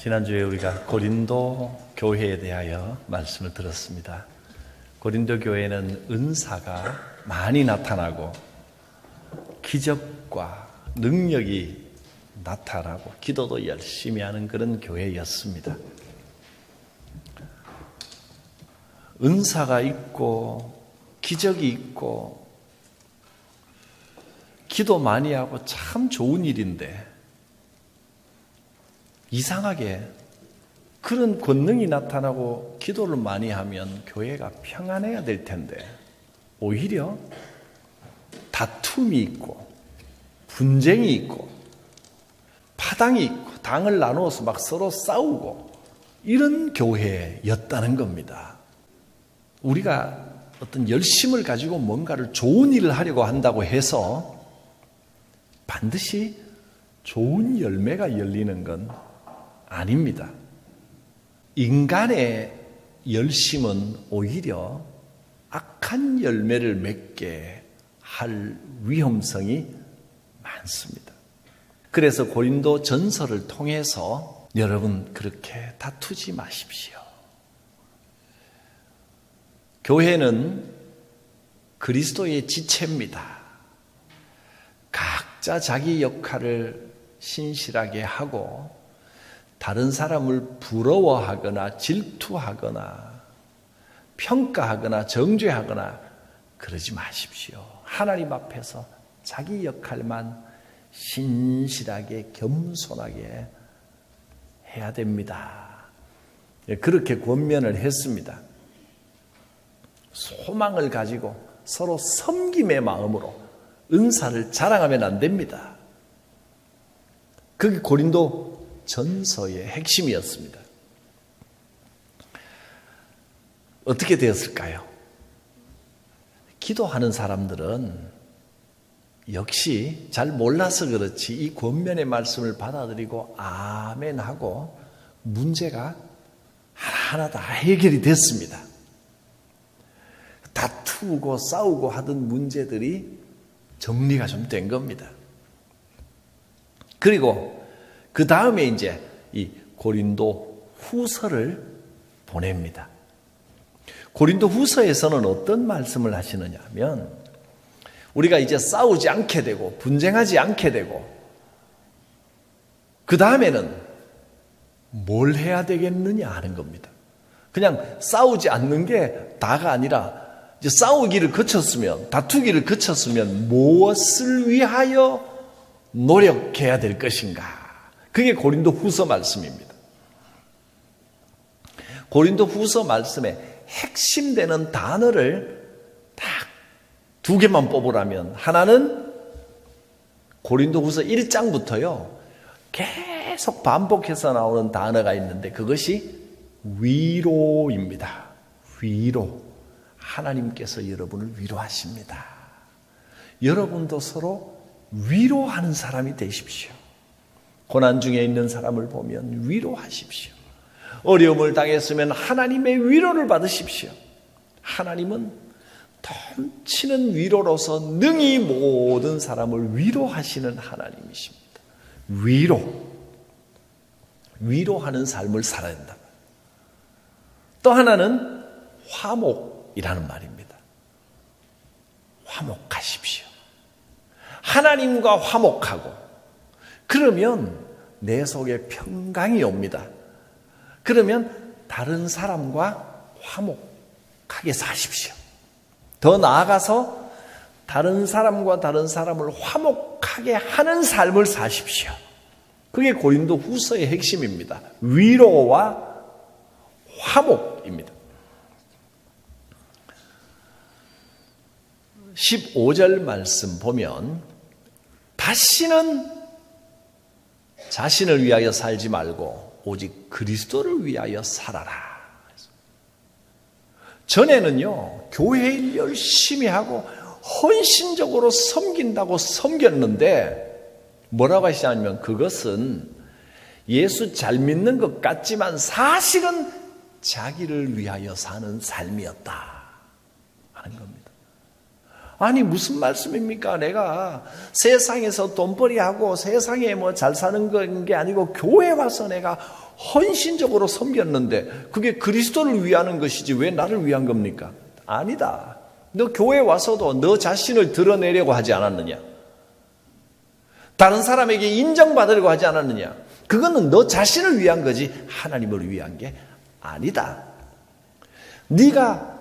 지난주에 우리가 고린도 교회에 대하여 말씀을 들었습니다. 고린도 교회는 은사가 많이 나타나고 기적과 능력이 나타나고 기도도 열심히 하는 그런 교회였습니다. 은사가 있고 기적이 있고 기도 많이 하고 참 좋은 일인데 이상하게 그런 권능이 나타나고 기도를 많이 하면 교회가 평안해야 될 텐데 오히려 다툼이 있고 분쟁이 있고 파당이 있고 당을 나누어서 막 서로 싸우고 이런 교회였다는 겁니다. 우리가 어떤 열심을 가지고 뭔가를 좋은 일을 하려고 한다고 해서 반드시 좋은 열매가 열리는 건 아닙니다. 인간의 열심은 오히려 악한 열매를 맺게 할 위험성이 많습니다. 그래서 고린도 전서를 통해서 여러분 그렇게 다투지 마십시오. 교회는 그리스도의 지체입니다. 각자 자기 역할을 신실하게 하고 다른 사람을 부러워하거나 질투하거나 평가하거나 정죄하거나 그러지 마십시오. 하나님 앞에서 자기 역할만 신실하게 겸손하게 해야 됩니다. 그렇게 권면을 했습니다. 소망을 가지고 서로 섬김의 마음으로 은사를 자랑하면 안 됩니다. 그게 고린도 전서의 핵심이었습니다. 어떻게 되었을까요? 기도하는 사람들은 역시 잘 몰라서 그렇지 이 권면의 말씀을 받아들이고 아멘 하고 문제가 하나하나 다 해결이 됐습니다. 다투고 싸우고 하던 문제들이 정리가 좀 된 겁니다. 그리고 그 다음에 이제 이 고린도 후서를 보냅니다. 고린도 후서에서는 어떤 말씀을 하시느냐 하면 우리가 이제 싸우지 않게 되고 분쟁하지 않게 되고 그 다음에는 뭘 해야 되겠느냐 하는 겁니다. 그냥 싸우지 않는 게 다가 아니라 이제 싸우기를 거쳤으면 다투기를 거쳤으면 무엇을 위하여 노력해야 될 것인가? 그게 고린도 후서 말씀입니다. 고린도 후서 말씀에 핵심되는 단어를 딱 두 개만 뽑으라면 하나는 고린도 후서 1장부터요 계속 반복해서 나오는 단어가 있는데 그것이 위로입니다. 위로. 하나님께서 여러분을 위로하십니다. 여러분도 서로 위로하는 사람이 되십시오. 고난 중에 있는 사람을 보면 위로하십시오. 어려움을 당했으면 하나님의 위로를 받으십시오. 하나님은 넘치는 위로로서 능히 모든 사람을 위로하시는 하나님이십니다. 위로하는 삶을 살아야 된다. 또 하나는 화목이라는 말입니다. 화목하십시오. 하나님과 화목하고 그러면 내 속에 평강이 옵니다. 그러면 다른 사람과 화목하게 사십시오. 더 나아가서 다른 사람과 다른 사람을 화목하게 하는 삶을 사십시오. 그게 고린도 후서의 핵심입니다. 위로와 화목입니다. 15절 말씀 보면 다시는 자신을 위하여 살지 말고 오직 그리스도를 위하여 살아라. 전에는요, 교회 일 열심히 하고 헌신적으로 섬긴다고 섬겼는데 뭐라고 하시냐면 그것은 예수 잘 믿는 것 같지만 사실은 자기를 위하여 사는 삶이었다 하는 겁니다. 아니 무슨 말씀입니까? 내가 세상에서 돈벌이하고 세상에 뭐 잘 사는 게 아니고 교회 와서 내가 헌신적으로 섬겼는데 그게 그리스도를 위하는 것이지 왜 나를 위한 겁니까? 아니다. 너 교회 와서도 너 자신을 드러내려고 하지 않았느냐? 다른 사람에게 인정받으려고 하지 않았느냐? 그거는 너 자신을 위한 거지 하나님을 위한 게 아니다. 네가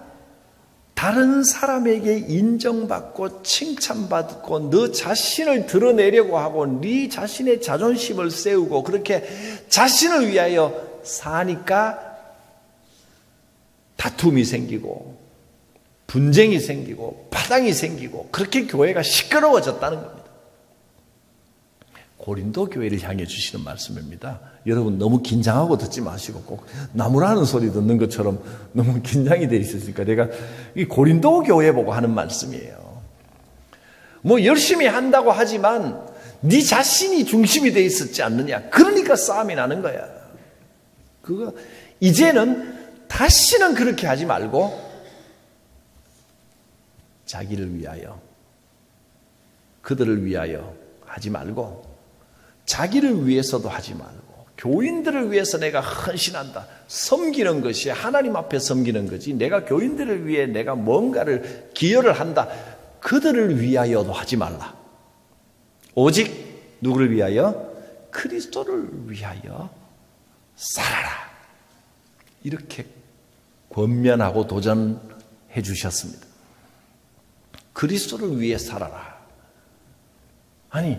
다른 사람에게 인정받고 칭찬받고 너 자신을 드러내려고 하고 네 자신의 자존심을 세우고 그렇게 자신을 위하여 사니까 다툼이 생기고 분쟁이 생기고 파당이 생기고 그렇게 교회가 시끄러워졌다는 겁니다. 고린도 교회를 향해 주시는 말씀입니다. 여러분 너무 긴장하고 듣지 마시고 꼭 나무라는 소리 듣는 것처럼 너무 긴장이 돼 있으니까 내가 이 고린도 교회 보고 하는 말씀이에요. 뭐 열심히 한다고 하지만 네 자신이 중심이 돼 있었지 않느냐. 그러니까 싸움이 나는 거야. 그거 이제는 다시는 그렇게 하지 말고 자기를 위하여 그들을 위하여 하지 말고 자기를 위해서도 하지 말고 교인들을 위해서 내가 헌신한다. 섬기는 것이 하나님 앞에 섬기는 거지 내가 교인들을 위해 내가 뭔가를 기여를 한다. 그들을 위하여도 하지 말라. 오직 누구를 위하여? 그리스도를 위하여 살아라. 이렇게 권면하고 도전해 주셨습니다. 그리스도를 위해 살아라. 아니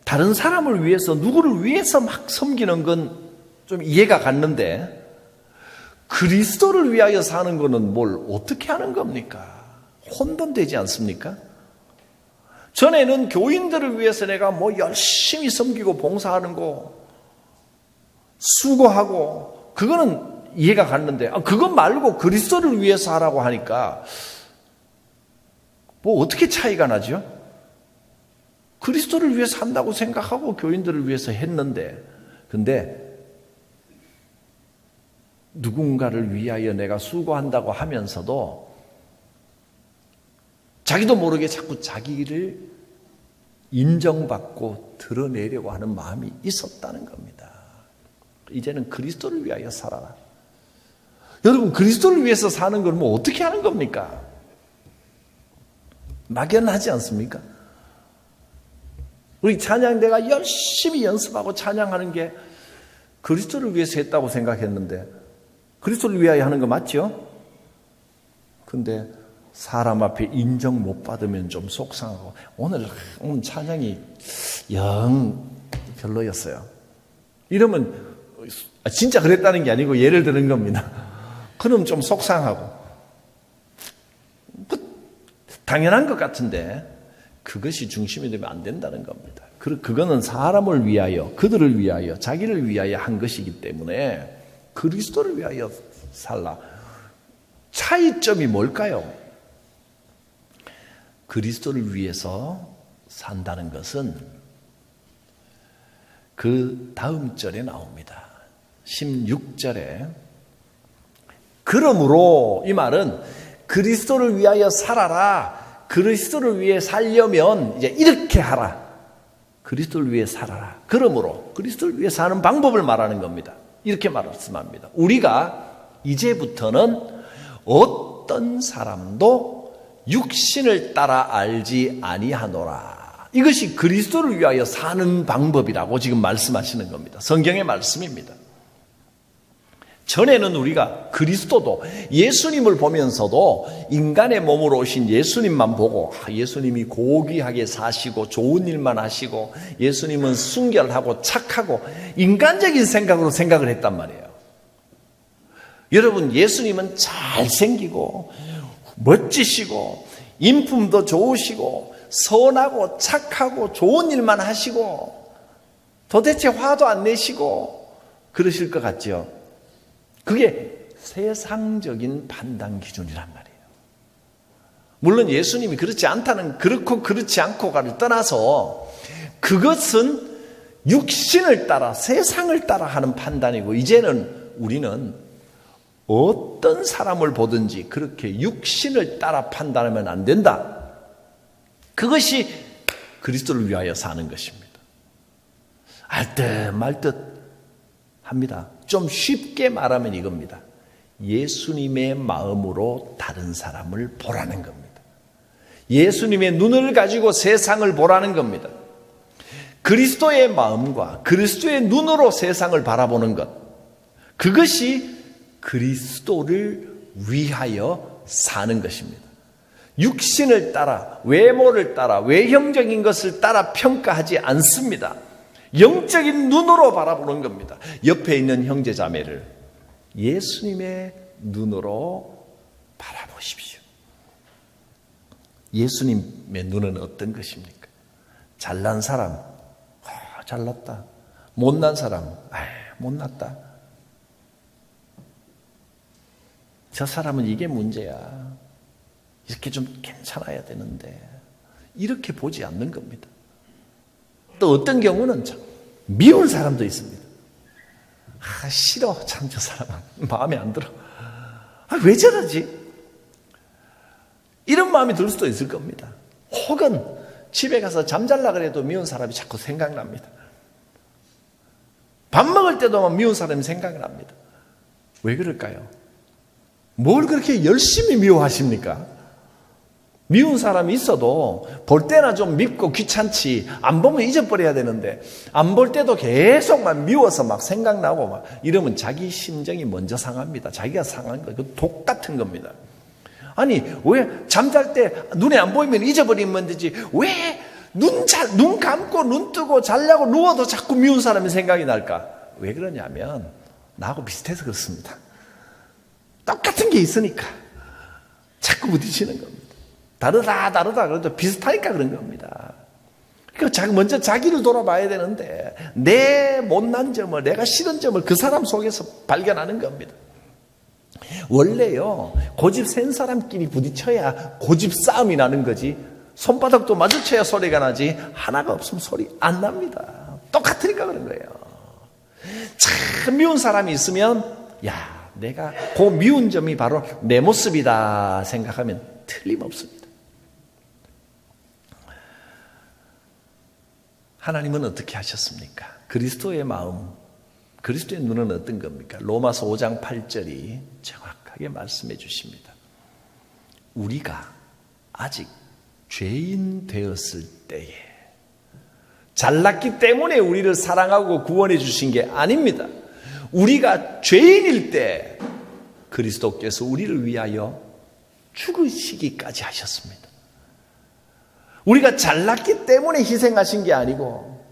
다른 사람을 위해서 누구를 위해서 막 섬기는 건 좀 이해가 갔는데 그리스도를 위하여 사는 거는 뭘 어떻게 하는 겁니까? 혼돈되지 않습니까? 전에는 교인들을 위해서 내가 뭐 열심히 섬기고 봉사하는 거 수고하고 그거는 이해가 갔는데 그것 말고 그리스도를 위해서 하라고 하니까 뭐 어떻게 차이가 나죠? 그리스도를 위해서 한다고 생각하고 교인들을 위해서 했는데 근데 누군가를 위하여 내가 수고한다고 하면서도 자기도 모르게 자꾸 자기를 인정받고 드러내려고 하는 마음이 있었다는 겁니다. 이제는 그리스도를 위하여 살아라. 여러분 그리스도를 위해서 사는 건 뭐 어떻게 하는 겁니까? 막연하지 않습니까? 우리 찬양 내가 열심히 연습하고 찬양하는 게 그리스도를 위해서 했다고 생각했는데 그리스도를 위하여 하는 거 맞죠? 근데 사람 앞에 인정 못 받으면 좀 속상하고 오늘 찬양이 영 별로였어요. 이러면 진짜 그랬다는 게 아니고 예를 드는 겁니다. 그럼 좀 속상하고 당연한 것 같은데 그것이 중심이 되면 안 된다는 겁니다. 그거는 사람을 위하여, 그들을 위하여, 자기를 위하여 한 것이기 때문에 그리스도를 위하여 살라. 차이점이 뭘까요? 그리스도를 위해서 산다는 것은 그 다음 절에 나옵니다. 16절에 그러므로 이 말은 그리스도를 위하여 살아라. 그리스도를 위해 살려면 이제 이렇게 하라. 그리스도를 위해 살아라. 그러므로 그리스도를 위해 사는 방법을 말하는 겁니다. 이렇게 말씀합니다. 우리가 이제부터는 어떤 사람도 육신을 따라 알지 아니하노라. 이것이 그리스도를 위하여 사는 방법이라고 지금 말씀하시는 겁니다. 성경의 말씀입니다. 전에는 우리가 그리스도도 예수님을 보면서도 인간의 몸으로 오신 예수님만 보고 예수님이 고귀하게 사시고 좋은 일만 하시고 예수님은 순결하고 착하고 인간적인 생각으로 생각을 했단 말이에요. 여러분 예수님은 잘생기고 멋지시고 인품도 좋으시고 선하고 착하고 좋은 일만 하시고 도대체 화도 안 내시고 그러실 것 같죠? 그게 세상적인 판단 기준이란 말이에요. 물론 예수님이 그렇지 않다는 그렇고 그렇지 않고가를 떠나서 그것은 육신을 따라 세상을 따라 하는 판단이고 이제는 우리는 어떤 사람을 보든지 그렇게 육신을 따라 판단하면 안 된다. 그것이 그리스도를 위하여 사는 것입니다. 알 듯 말 듯 합니다. 좀 쉽게 말하면 이겁니다. 예수님의 마음으로 다른 사람을 보라는 겁니다. 예수님의 눈을 가지고 세상을 보라는 겁니다. 그리스도의 마음과 그리스도의 눈으로 세상을 바라보는 것, 그것이 그리스도를 위하여 사는 것입니다. 육신을 따라, 외모를 따라, 외형적인 것을 따라 평가하지 않습니다. 영적인 눈으로 바라보는 겁니다. 옆에 있는 형제 자매를 예수님의 눈으로 바라보십시오. 예수님의 눈은 어떤 것입니까? 잘난 사람, 잘났다. 못난 사람, 못났다. 저 사람은 이게 문제야. 이렇게 좀 괜찮아야 되는데 이렇게 보지 않는 겁니다. 또 어떤 경우는 참 미운 사람도 있습니다. 싫어. 참 저 사람은 마음에 안 들어. 왜 저러지? 이런 마음이 들 수도 있을 겁니다. 혹은 집에 가서 잠잘라 그래도 미운 사람이 자꾸 생각납니다. 밥 먹을 때도 미운 사람이 생각납니다. 왜 그럴까요? 뭘 그렇게 열심히 미워하십니까? 미운 사람이 있어도 볼 때나 좀 밉고 귀찮지, 안 보면 잊어버려야 되는데 안 볼 때도 계속 막 미워서 막 생각나고 막 이러면 자기 심정이 먼저 상합니다. 자기가 상한 거, 그 독 같은 겁니다. 아니 왜 잠잘 때 눈에 안 보이면 잊어버리면 되지, 왜 눈 감고 눈 뜨고 자려고 누워도 자꾸 미운 사람이 생각이 날까? 왜 그러냐면 나하고 비슷해서 그렇습니다. 똑같은 게 있으니까 자꾸 부딪히는 겁니다. 다르다 그래도 비슷하니까 그런 겁니다. 그러니까 먼저 자기를 돌아봐야 되는데 내 못난 점을, 내가 싫은 점을 그 사람 속에서 발견하는 겁니다. 원래요, 고집 센 사람끼리 부딪혀야 고집 싸움이 나는 거지, 손바닥도 마주쳐야 소리가 나지 하나가 없으면 소리 안 납니다. 똑같으니까 그런 거예요. 참 미운 사람이 있으면 내가 그 미운 점이 바로 내 모습이다 생각하면 틀림없습니다. 하나님은 어떻게 하셨습니까? 그리스도의 마음, 그리스도의 눈은 어떤 겁니까? 로마서 5장 8절이 정확하게 말씀해 주십니다. 우리가 아직 죄인 되었을 때에, 잘났기 때문에 우리를 사랑하고 구원해 주신 게 아닙니다. 우리가 죄인일 때 그리스도께서 우리를 위하여 죽으시기까지 하셨습니다. 우리가 잘났기 때문에 희생하신 게 아니고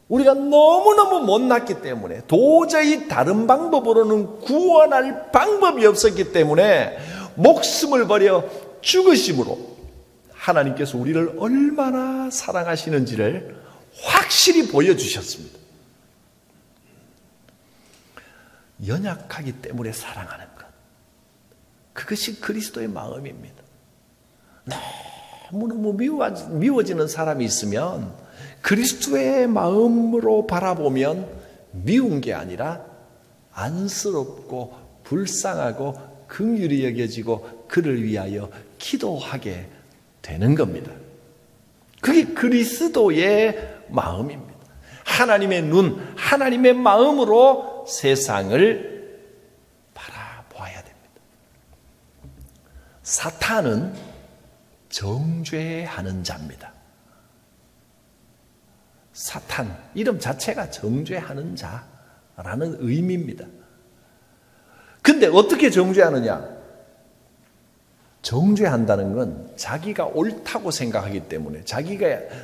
우리가 너무너무 못났기 때문에 도저히 다른 방법으로는 구원할 방법이 없었기 때문에 목숨을 버려 죽으심으로 하나님께서 우리를 얼마나 사랑하시는지를 확실히 보여주셨습니다. 연약하기 때문에 사랑하는 것, 그것이 그리스도의 마음입니다. 너무너무 미워지는 사람이 있으면 그리스도의 마음으로 바라보면 미운 게 아니라 안쓰럽고 불쌍하고 긍휼히 여겨지고 그를 위하여 기도하게 되는 겁니다. 그게 그리스도의 마음입니다. 하나님의 눈, 하나님의 마음으로 세상을 바라보아야 됩니다. 사탄은 정죄하는 자입니다. 사탄, 이름 자체가 정죄하는 자라는 의미입니다. 근데 어떻게 정죄하느냐? 정죄한다는 건 자기가 옳다고 생각하기 때문에,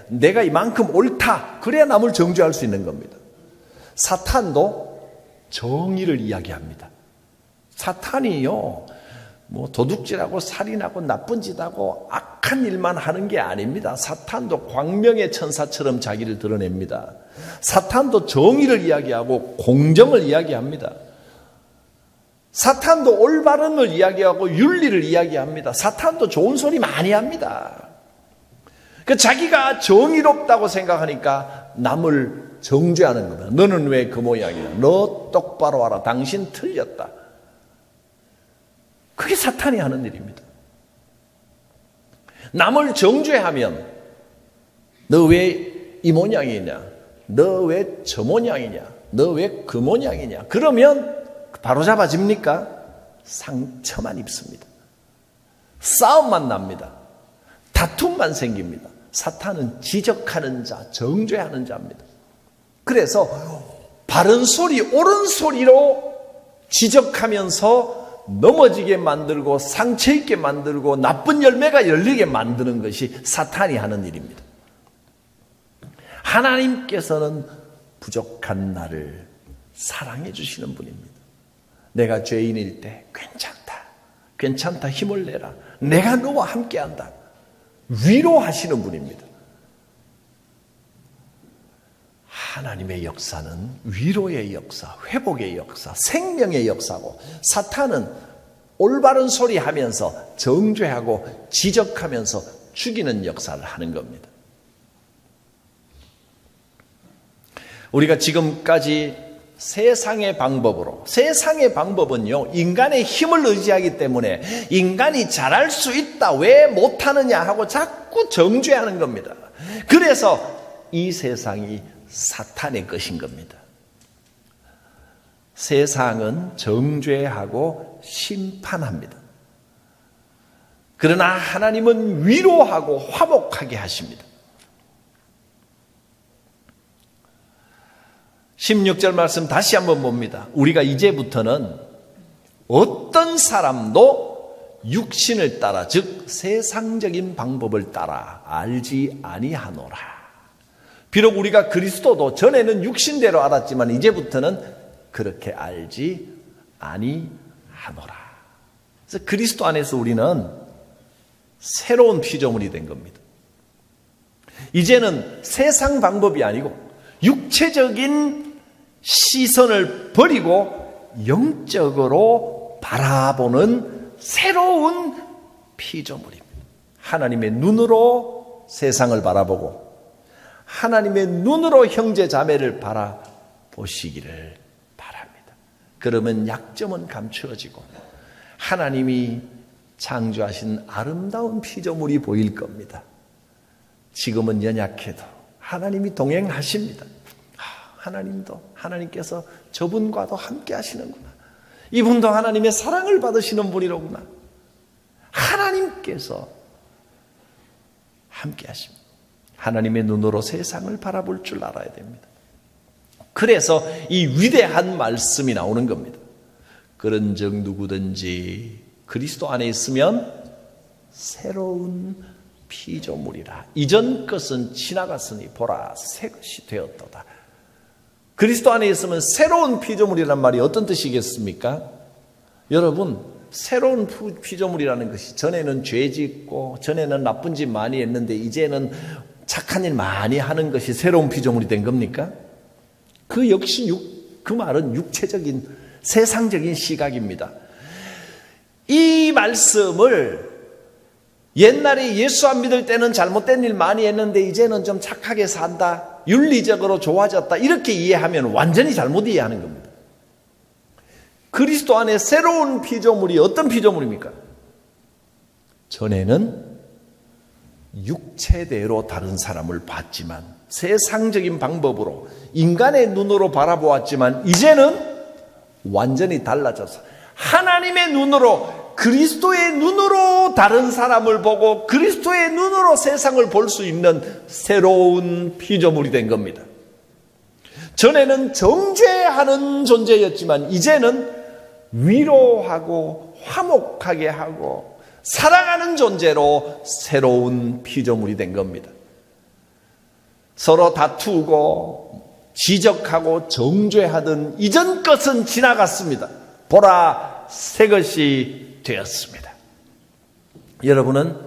내가 이만큼 옳다, 그래야 남을 정죄할 수 있는 겁니다. 사탄도 정의를 이야기합니다. 사탄이요, 도둑질하고 살인하고 나쁜 짓하고 악한 일만 하는 게 아닙니다. 사탄도 광명의 천사처럼 자기를 드러냅니다. 사탄도 정의를 이야기하고 공정을 이야기합니다. 사탄도 올바름을 이야기하고 윤리를 이야기합니다. 사탄도 좋은 소리 많이 합니다. 자기가 정의롭다고 생각하니까 남을 정죄하는 겁니다. 너는 왜 그 모양이야? 너 똑바로 와라. 당신 틀렸다. 그게 사탄이 하는 일입니다. 남을 정죄하면 너 왜 이 모양이냐? 너 왜 저 모양이냐? 너 왜 그 모양이냐? 그러면 바로잡아집니까? 상처만 입습니다. 싸움만 납니다. 다툼만 생깁니다. 사탄은 지적하는 자, 정죄하는 자입니다. 그래서 바른 소리, 옳은 소리로 지적하면서 넘어지게 만들고 상처 있게 만들고 나쁜 열매가 열리게 만드는 것이 사탄이 하는 일입니다. 하나님께서는 부족한 나를 사랑해 주시는 분입니다. 내가 죄인일 때 괜찮다, 힘을 내라. 내가 너와 함께한다. 위로하시는 분입니다. 하나님의 역사는 위로의 역사, 회복의 역사, 생명의 역사고, 사탄은 올바른 소리 하면서 정죄하고 지적하면서 죽이는 역사를 하는 겁니다. 우리가 지금까지 세상의 방법은요, 인간의 힘을 의지하기 때문에 인간이 잘할 수 있다, 왜 못하느냐 하고 자꾸 정죄하는 겁니다. 그래서 이 세상이 사탄의 것인 겁니다. 세상은 정죄하고 심판합니다. 그러나 하나님은 위로하고 화목하게 하십니다. 16절 말씀 다시 한번 봅니다. 우리가 이제부터는 어떤 사람도 육신을 따라, 즉 세상적인 방법을 따라 알지 아니하노라. 비록 우리가 그리스도도 전에는 육신대로 알았지만 이제부터는 그렇게 알지 아니하노라. 그래서 그리스도 안에서 우리는 새로운 피조물이 된 겁니다. 이제는 세상 방법이 아니고 육체적인 시선을 버리고 영적으로 바라보는 새로운 피조물입니다. 하나님의 눈으로 세상을 바라보고 하나님의 눈으로 형제 자매를 바라보시기를 바랍니다. 그러면 약점은 감추어지고 하나님이 창조하신 아름다운 피조물이 보일 겁니다. 지금은 연약해도 하나님이 동행하십니다. 하나님께서 저분과도 함께 하시는구나. 이분도 하나님의 사랑을 받으시는 분이로구나. 하나님께서 함께 하십니다. 하나님의 눈으로 세상을 바라볼 줄 알아야 됩니다. 그래서 이 위대한 말씀이 나오는 겁니다. 그런즉 누구든지 그리스도 안에 있으면 새로운 피조물이라. 이전 것은 지나갔으니 보라 새 것이 되었도다. 그리스도 안에 있으면 새로운 피조물이란 말이 어떤 뜻이겠습니까? 여러분, 새로운 피조물이라는 것이 전에는 죄 짓고 전에는 나쁜 짓 많이 했는데 이제는 착한 일 많이 하는 것이 새로운 피조물이 된 겁니까? 그 역시 그 말은 육체적인 세상적인 시각입니다. 이 말씀을 옛날에 예수 안 믿을 때는 잘못된 일 많이 했는데 이제는 좀 착하게 산다, 윤리적으로 좋아졌다, 이렇게 이해하면 완전히 잘못 이해하는 겁니다. 그리스도 안에 새로운 피조물이 어떤 피조물입니까? 전에는 육체대로 다른 사람을 봤지만 세상적인 방법으로 인간의 눈으로 바라보았지만 이제는 완전히 달라져서 하나님의 눈으로, 그리스도의 눈으로 다른 사람을 보고 그리스도의 눈으로 세상을 볼 수 있는 새로운 피조물이 된 겁니다. 전에는 정죄하는 존재였지만 이제는 위로하고 화목하게 하고 사랑하는 존재로 새로운 피조물이 된 겁니다. 서로 다투고 지적하고 정죄하던 이전 것은 지나갔습니다. 보라 새 것이 되었습니다. 여러분은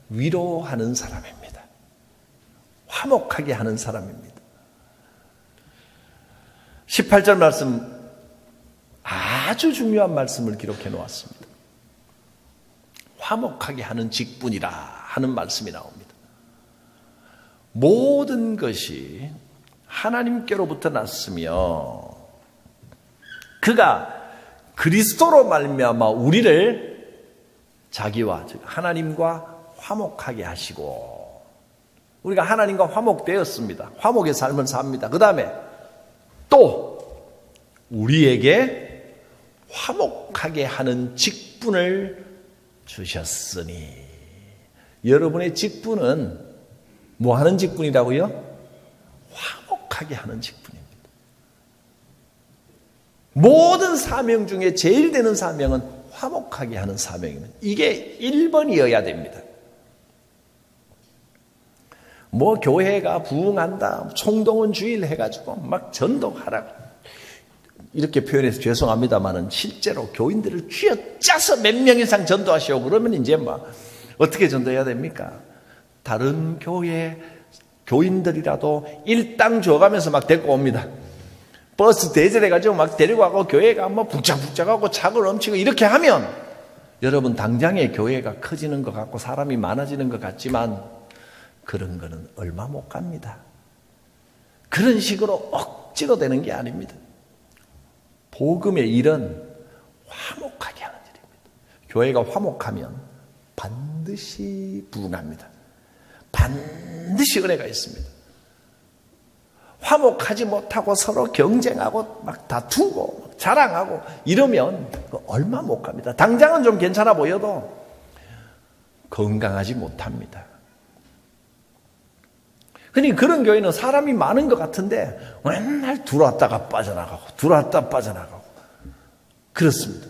위로하는 사람입니다. 화목하게 하는 사람입니다. 18절 말씀, 아주 중요한 말씀을 기록해 놓았습니다. 화목하게 하는 직분이라 하는 말씀이 나옵니다. 모든 것이 하나님께로부터 났으며 그가 그리스도로 말미암아 우리를 자기와 즉 하나님과 화목하게 하시고, 우리가 하나님과 화목되었습니다. 화목의 삶을 삽니다. 그 다음에 또 우리에게 화목하게 하는 직분을 주셨으니. 여러분의 직분은 뭐 하는 직분이라고요? 화목하게 하는 직분입니다. 모든 사명 중에 제일 되는 사명은 화목하게 하는 사명입니다. 이게 1번이어야 됩니다. 뭐 교회가 부흥한다, 총동원 주일 해가지고 막 전도하라고 이렇게 표현해서 죄송합니다만은 실제로 교인들을 쥐어짜서 몇 명 이상 전도하시오 그러면 이제 뭐 어떻게 전도해야 됩니까? 다른 교회 교인들이라도 일당 줘가면서 막 데리고 옵니다. 버스 대절해가지고 막 데리고 가고 교회가 뭐 북적북적하고 차고 넘치고 이렇게 하면 여러분 당장에 교회가 커지는 것 같고 사람이 많아지는 것 같지만 그런 거는 얼마 못 갑니다. 그런 식으로 억지로 되는 게 아닙니다. 복음의 일은 화목하게 하는 일입니다. 교회가 화목하면 반드시 부흥합니다. 반드시 은혜가 있습니다. 화목하지 못하고 서로 경쟁하고 막 다투고 자랑하고 이러면 얼마 못 갑니다. 당장은 좀 괜찮아 보여도 건강하지 못합니다. 그러니까 그런 교회는 사람이 많은 것 같은데 맨날 들어왔다가 빠져나가고 들어왔다 빠져나가고 그렇습니다.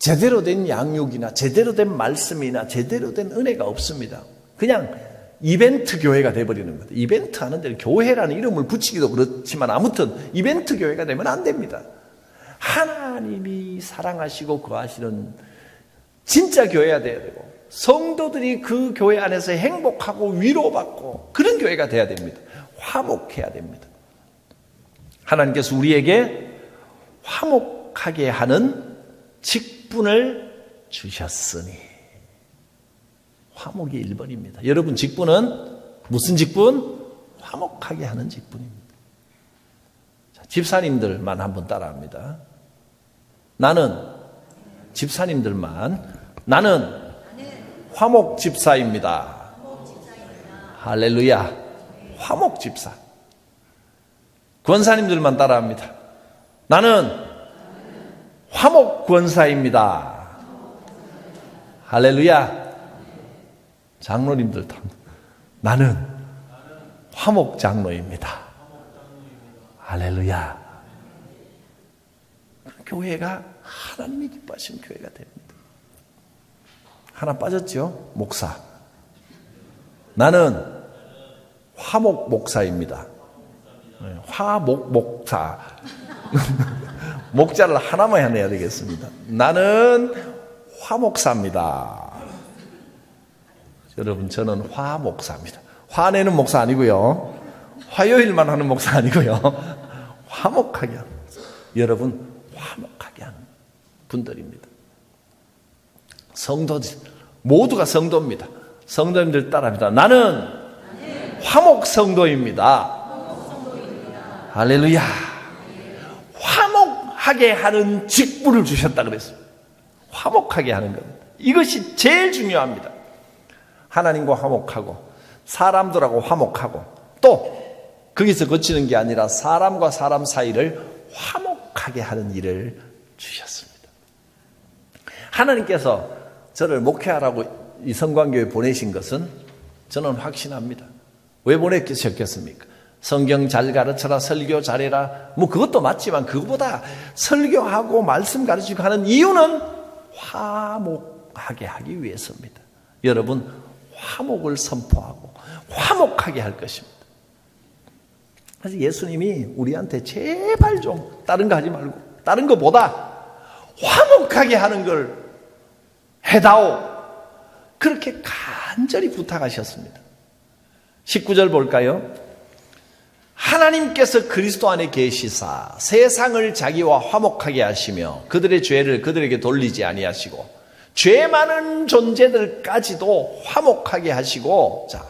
제대로 된 양육이나 제대로 된 말씀이나 제대로 된 은혜가 없습니다. 그냥 이벤트 교회가 돼버리는 거예요. 이벤트 하는 데는 교회라는 이름을 붙이기도 그렇지만 아무튼 이벤트 교회가 되면 안 됩니다. 하나님이 사랑하시고 거하시는 진짜 교회가 돼야 되고 성도들이 그 교회 안에서 행복하고 위로받고 그런 교회가 돼야 됩니다. 화목해야 됩니다. 하나님께서 우리에게 화목하게 하는 직분을 주셨으니 화목이 1번입니다. 여러분 직분은 무슨 직분? 화목하게 하는 직분입니다. 자, 집사님들만 한번 따라합니다. 나는 집사님들만 나는 화목 집사입니다. 할렐루야. 화목 집사. 권사님들만 따라합니다. 나는 화목 권사입니다. 할렐루야. 장로님들도 나는 화목 장로입니다. 할렐루야. 교회가 하나님이 기뻐하시는 교회가 됩니다. 하나 빠졌죠? 목사. 나는 화목 목사입니다. 화목 목사. 목자를 하나만 해야 되겠습니다. 나는 화목사입니다. 여러분 저는 화목사입니다. 화내는 목사 아니고요. 화요일만 하는 목사 아니고요. 화목하게 하는 목사. 여러분 화목하게 하는 분들입니다. 성도들 모두가 성도입니다. 성도님들 따라합니다. 나는 화목 성도입니다. 할렐루야. 화목하게 하는 직분을 주셨다 그랬어요. 화목하게 하는 겁니다. 이것이 제일 중요합니다. 하나님과 화목하고 사람들하고 화목하고 또 거기서 거치는 게 아니라 사람과 사람 사이를 화목하게 하는 일을 주셨습니다. 하나님께서 저를 목회하라고 이 성광교회 보내신 것은 저는 확신합니다. 왜 보내셨겠습니까? 성경 잘 가르쳐라, 설교 잘해라. 뭐 그것도 맞지만 그것보다 설교하고 말씀 가르치고 하는 이유는 화목하게 하기 위해서입니다. 여러분 화목을 선포하고 화목하게 할 것입니다. 그래서 예수님이 우리한테 제발 좀 다른 거 하지 말고 다른 거보다 화목하게 하는 걸 해다오. 그렇게 간절히 부탁하셨습니다. 19절 볼까요? 하나님께서 그리스도 안에 계시사 세상을 자기와 화목하게 하시며 그들의 죄를 그들에게 돌리지 아니하시고 죄 많은 존재들까지도 화목하게 하시고 자,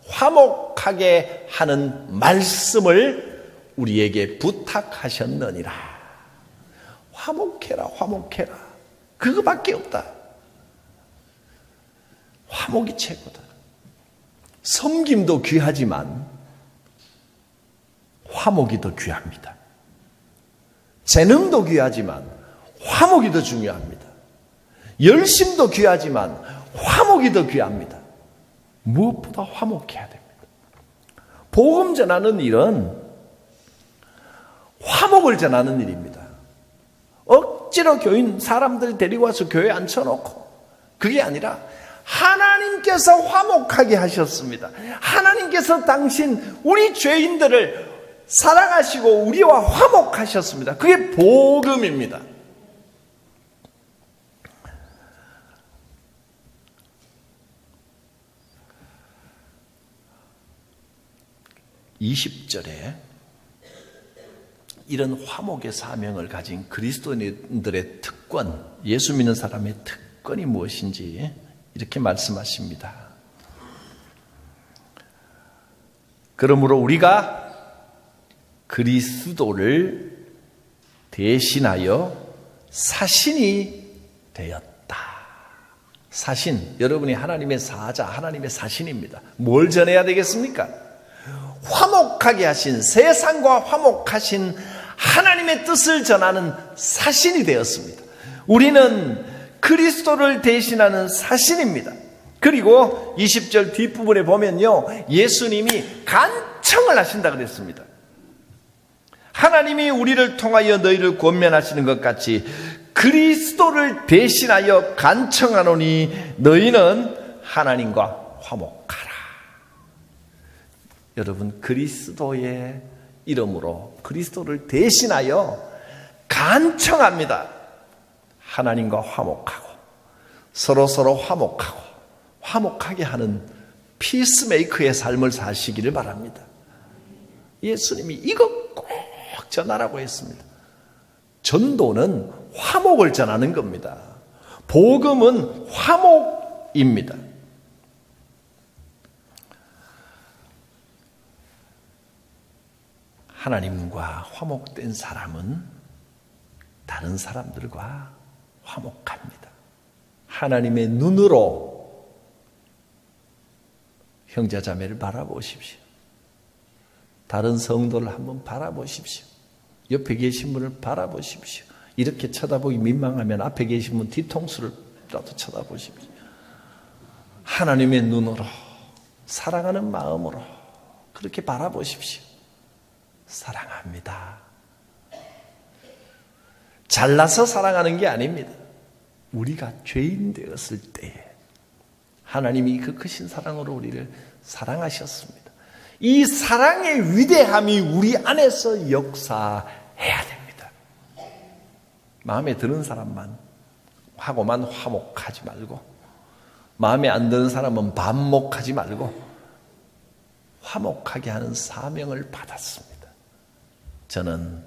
화목하게 하는 말씀을 우리에게 부탁하셨느니라. 화목해라, 화목해라. 그거밖에 없다. 화목이 최고다. 섬김도 귀하지만 화목이 더 귀합니다. 재능도 귀하지만 화목이 더 중요합니다. 열심도 귀하지만 화목이 더 귀합니다. 무엇보다 화목해야 됩니다. 복음 전하는 일은 화목을 전하는 일입니다. 억지로 교인 사람들 데리고 와서 교회에 앉혀놓고, 그게 아니라 하나님께서 화목하게 하셨습니다. 하나님께서 당신 우리 죄인들을 사랑하시고 우리와 화목하셨습니다. 그게 복음입니다. (20절에) 이런 화목의 사명을 가진 그리스도인들의 특권, 예수 믿는 사람의 특권이 무엇인지 이렇게 말씀하십니다. 그러므로 우리가 그리스도를 대신하여 사신이 되었다. 사신, 여러분이 하나님의 사자, 하나님의 사신입니다. 뭘 전해야 되겠습니까? 화목하게 하신, 세상과 화목하신 하나님의 뜻을 전하는 사신이 되었습니다. 우리는 그리스도를 대신하는 사신입니다. 그리고 20절 뒷부분에 보면요, 예수님이 간청을 하신다 그랬습니다. 하나님이 우리를 통하여 너희를 권면하시는 것 같이 그리스도를 대신하여 간청하노니 너희는 하나님과 화목하라. 여러분, 그리스도의 이름으로 그리스도를 대신하여 간청합니다. 하나님과 화목하고 서로 화목하고 화목하게 하는 피스메이커의 삶을 사시기를 바랍니다. 예수님이 이것 꼭 전하라고 했습니다. 전도는 화목을 전하는 겁니다. 복음은 화목입니다. 하나님과 화목된 사람은 다른 사람들과 화목합니다. 하나님의 눈으로 형제자매를 바라보십시오. 다른 성도를 한번 바라보십시오. 옆에 계신 분을 바라보십시오. 이렇게 쳐다보기 민망하면 앞에 계신 분 뒤통수를라도 쳐다보십시오. 하나님의 눈으로, 사랑하는 마음으로 그렇게 바라보십시오. 사랑합니다. 잘나서 사랑하는 게 아닙니다. 우리가 죄인 되었을 때에 하나님이 그 크신 사랑으로 우리를 사랑하셨습니다. 이 사랑의 위대함이 우리 안에서 역사해야 됩니다. 마음에 드는 사람만 하고만 화목하지 말고, 마음에 안 드는 사람은 반목하지 말고 화목하게 하는 사명을 받았습니다. 저는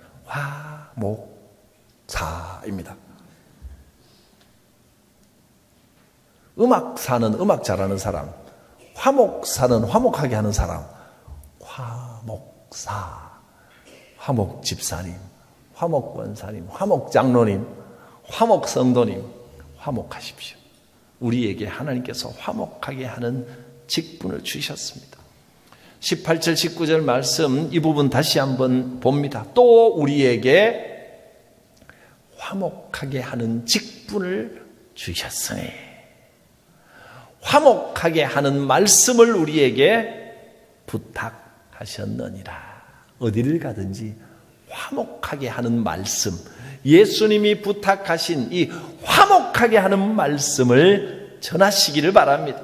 화목사입니다. 음악사는 음악 잘하는 사람, 화목사는 화목하게 하는 사람. 화목사, 화목집사님, 화목권사님, 화목장로님, 화목성도님, 화목하십시오. 우리에게 하나님께서 화목하게 하는 직분을 주셨습니다. 18절 19절 말씀, 이 부분 다시 한번 봅니다. 또 우리에게 화목하게 하는 직분을 주셨으니, 화목하게 하는 말씀을 우리에게 부탁하셨느니라. 어디를 가든지 화목하게 하는 말씀, 예수님이 부탁하신 이 화목하게 하는 말씀을 전하시기를 바랍니다.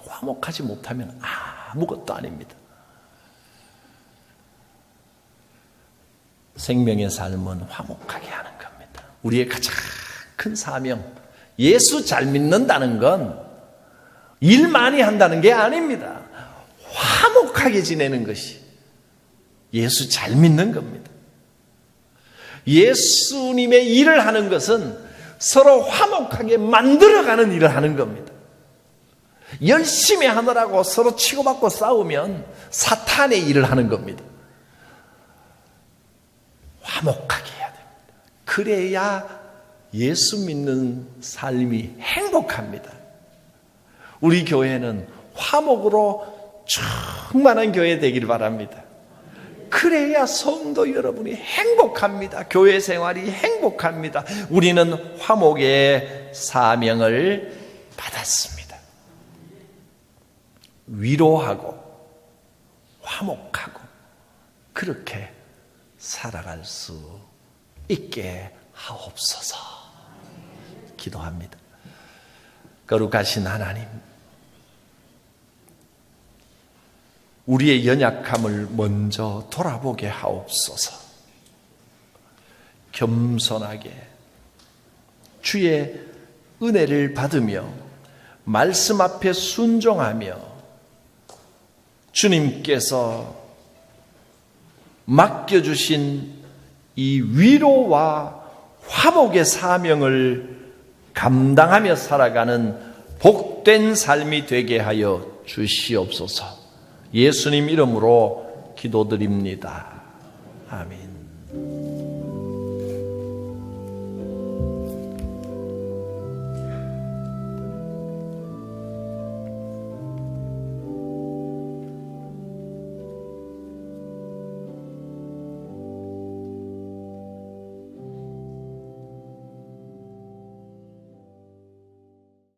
화목하지 못하면 아무것도 아닙니다. 생명의 삶은 화목하게 하는 겁니다. 우리의 가장 큰 사명, 예수 잘 믿는다는 건 일 많이 한다는 게 아닙니다. 화목하게 지내는 것이 예수 잘 믿는 겁니다. 예수님의 일을 하는 것은 서로 화목하게 만들어가는 일을 하는 겁니다. 열심히 하느라고 서로 치고받고 싸우면 사탄의 일을 하는 겁니다. 화목하게 해야 됩니다. 그래야 예수 믿는 삶이 행복합니다. 우리 교회는 화목으로 충만한 교회 되길 바랍니다. 그 그래야 성도 여러분이 행복합니다. 교회 생활이 행복합니다. 우리는 화목의 사명을 받았습니다. 위로하고 화목하고 그렇게 살아갈 수 있게 하옵소서 기도합니다. 거룩하신 하나님, 우리의 연약함을 먼저 돌아보게 하옵소서. 겸손하게 주의 은혜를 받으며 말씀 앞에 순종하며 주님께서 맡겨주신 이 위로와 화목의 사명을 감당하며 살아가는 복된 삶이 되게 하여 주시옵소서. 예수님 이름으로 기도드립니다. 아멘.